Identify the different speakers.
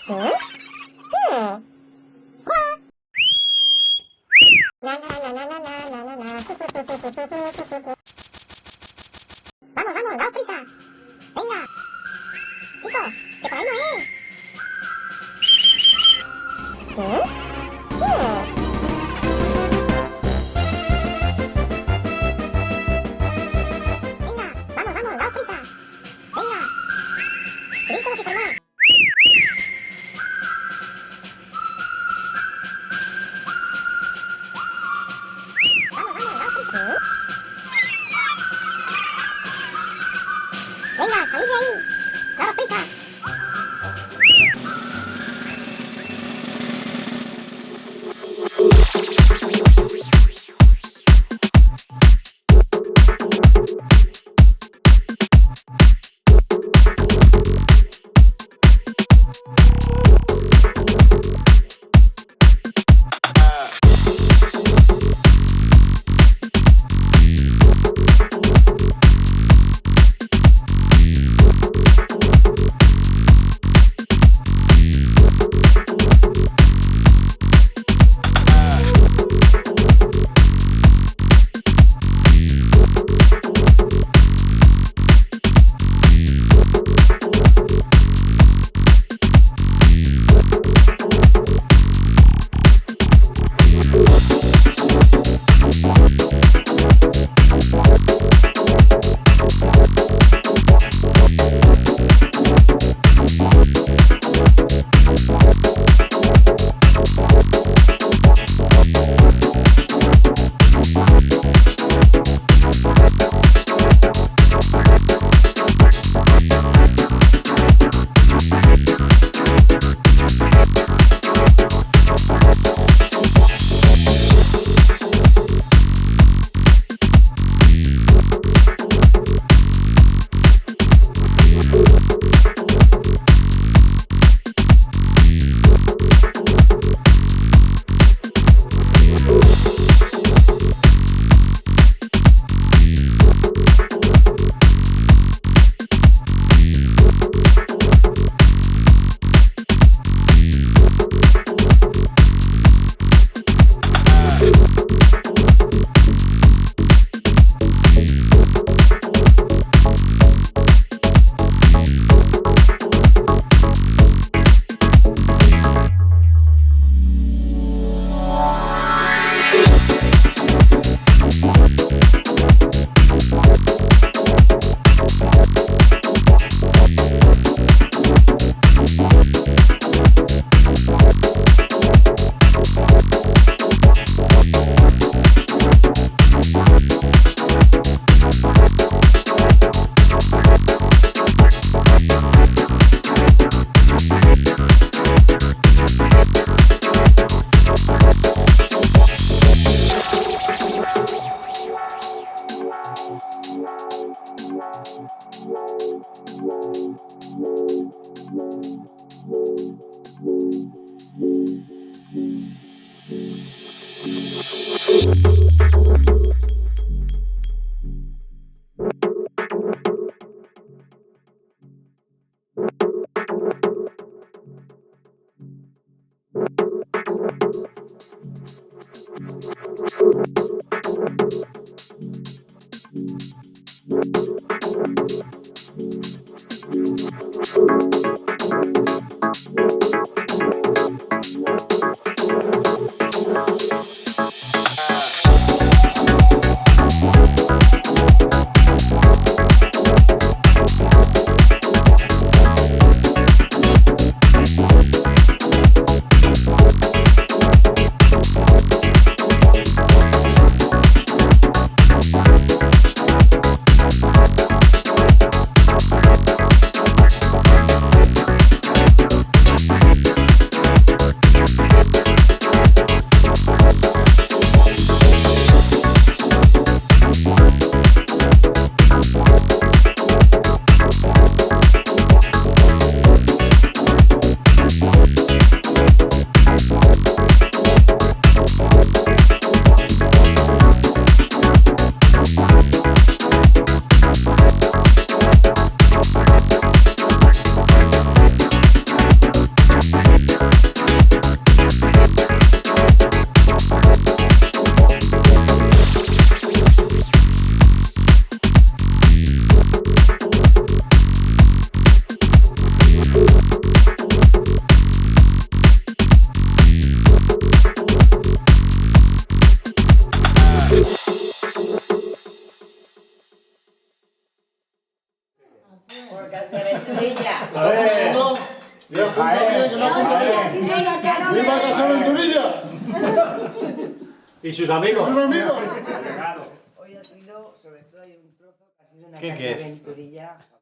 Speaker 1: ¿Mm? Hmm. Vamos, vamos, daos prisa. Venga. Chicos, que por ahí no es. ¿Mm? Hmm. Venga, vamos, vamos, daos prisa. Venga. Subid todos y formad. Vamos, vamos, daos prisa. ¿Mm? Venga, salid de ahí. Daos prisa.
Speaker 2: Viejo también, que no apunta. ¡Viva Casa Aventurilla!
Speaker 3: ¿Y sus amigos?
Speaker 2: ¿Y sus amigos?
Speaker 4: Hoy ha sido, sobre todo hay un trozo que ha sido una
Speaker 3: ¿Qué
Speaker 4: casa
Speaker 3: es?
Speaker 4: aventurilla.